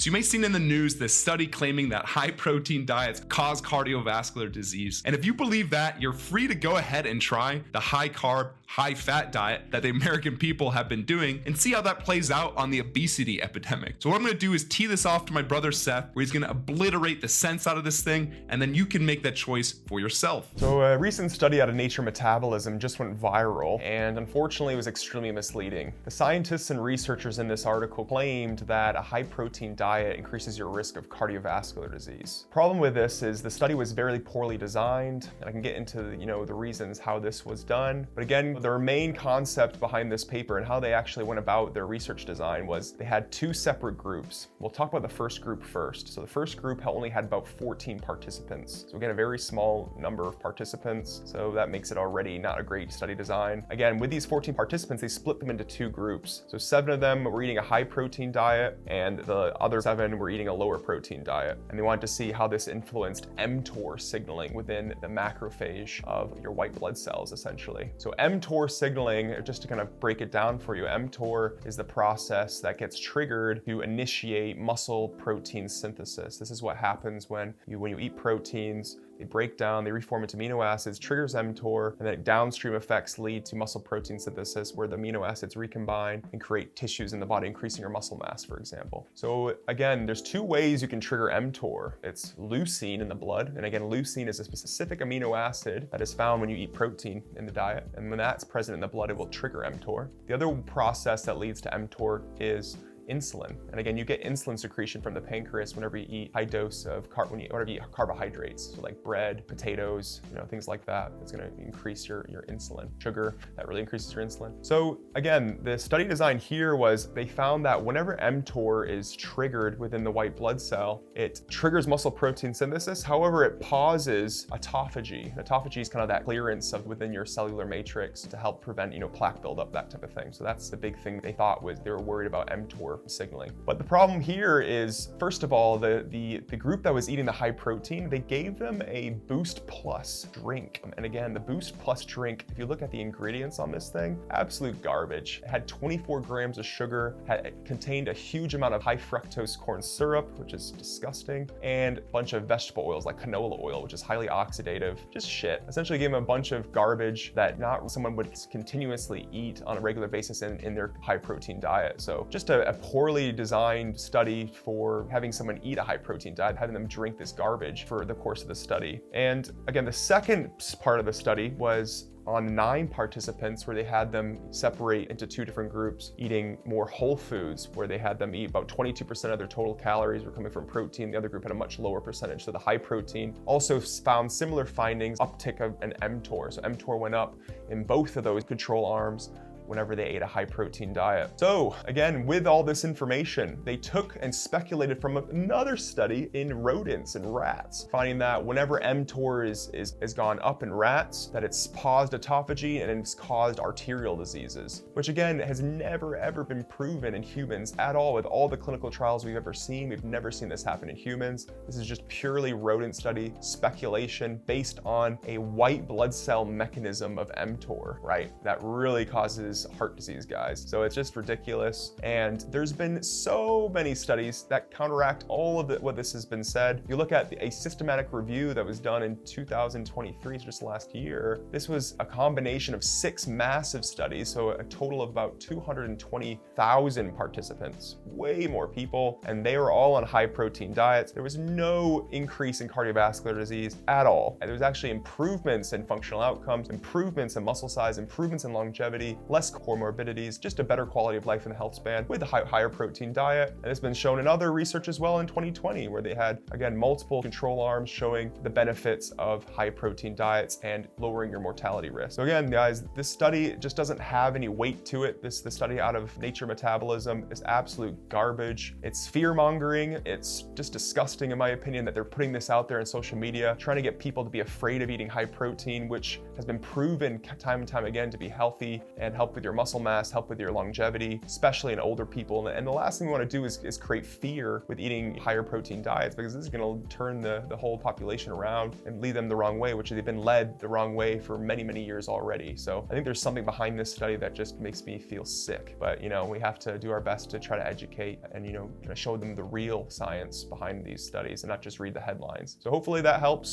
So you may have seen in the news this study claiming that high protein diets cause cardiovascular disease. And if you believe that, you're free to go ahead and try the high carb, high fat diet that the American people have been doing and see how that plays out on the obesity epidemic. So what I'm gonna do is tee this off to my brother Seth, where he's gonna obliterate the sense out of this thing, and then you can make that choice for yourself. So a recent study out of Nature Metabolism just went viral, and unfortunately was extremely misleading. The scientists and researchers in this article claimed that a high protein diet increases your risk of cardiovascular disease. Problem with this is the study was very poorly designed, and I can get into the reasons how this was done. But again, their main concept behind this paper and how they actually went about their research design was they had two separate groups. We'll talk about the first group first. So the first group only had about 14 participants. So again, a very small number of participants. So that makes it already not a great study design. Again, with these 14 participants, they split them into two groups. So 7 of them were eating a high protein diet and the other 7 were eating a lower protein diet. And they wanted to see how this influenced mTOR signaling within the macrophage of your white blood cells, essentially. So mTOR signaling, just to kind of break it down for you, mTOR is the process that gets triggered to initiate muscle protein synthesis. This is what happens when you eat proteins. They break down, they reform into amino acids, triggers mTOR, and then downstream effects lead to muscle protein synthesis where the amino acids recombine and create tissues in the body, increasing your muscle mass, for example. So again, there's 2 ways you can trigger mTOR. It's leucine in the blood, and again, leucine is a specific amino acid that is found when you eat protein in the diet, and when that's present in the blood, it will trigger mTOR. The other process that leads to mTOR is insulin. And again, you get insulin secretion from the pancreas whenever you eat high dose of whenever you eat carbohydrates, so like bread, potatoes, things like that. It's going to increase your insulin. Sugar, that really increases your insulin. So again, the study design here was they found that whenever mTOR is triggered within the white blood cell, it triggers muscle protein synthesis. However, it pauses autophagy. Autophagy is kind of that clearance of within your cellular matrix to help prevent, plaque buildup, that type of thing. So that's the big thing they thought was they were worried about mTOR signaling. But the problem here is, first of all, the group that was eating the high protein, they gave them a Boost Plus drink. And again, the Boost Plus drink, if you look at the ingredients on this thing, absolute garbage. It had 24 grams of sugar, it contained a huge amount of high fructose corn syrup, which is disgusting, and a bunch of vegetable oils like canola oil, which is highly oxidative, just shit. Essentially gave them a bunch of garbage that not someone would continuously eat on a regular basis in their high protein diet. So just a poorly designed study for having someone eat a high protein diet, having them drink this garbage for the course of the study. And again, the second part of the study was on 9 participants where they had them separate into 2 different groups, eating more whole foods, where they had them eat about 22% of their total calories were coming from protein. The other group had a much lower percentage. So the high protein also found similar findings, uptick of an mTOR. So mTOR went up in both of those control arms whenever they ate a high protein diet. So again, with all this information, they took and speculated from another study in rodents and rats, finding that whenever mTOR is gone up in rats, that it's paused autophagy and it's caused arterial diseases, which again has never ever been proven in humans at all. With all the clinical trials we've ever seen, we've never seen this happen in humans. This is just purely rodent study speculation based on a white blood cell mechanism of mTOR, right? That really causes heart disease, guys. So it's just ridiculous. And there's been so many studies that counteract all of what this has been said. If you look at a systematic review that was done in 2023, just last year, this was a combination of 6 massive studies, so a total of about 220,000 participants, way more people, and they were all on high protein diets. There was no increase in cardiovascular disease at all. And there was actually improvements in functional outcomes, improvements in muscle size, improvements in longevity, less comorbidities, just a better quality of life in the health span with a higher protein diet. And it's been shown in other research as well in 2020, where they had, again, multiple control arms showing the benefits of high protein diets and lowering your mortality risk. So again, guys, this study just doesn't have any weight to it. The study out of Nature Metabolism is absolute garbage. It's fear-mongering. It's just disgusting, in my opinion, that they're putting this out there in social media, trying to get people to be afraid of eating high protein, which has been proven time and time again to be healthy and help help with your muscle mass, help with your longevity, especially in older people. And the last thing we want to do is create fear with eating higher protein diets, because this is going to turn the whole population around and lead them the wrong way, which they've been led the wrong way for many, many years already. So I think there's something behind this study that just makes me feel sick. But, you know, we have to do our best to try to educate and, you know, kind of show them the real science behind these studies and not just read the headlines. So hopefully that helps.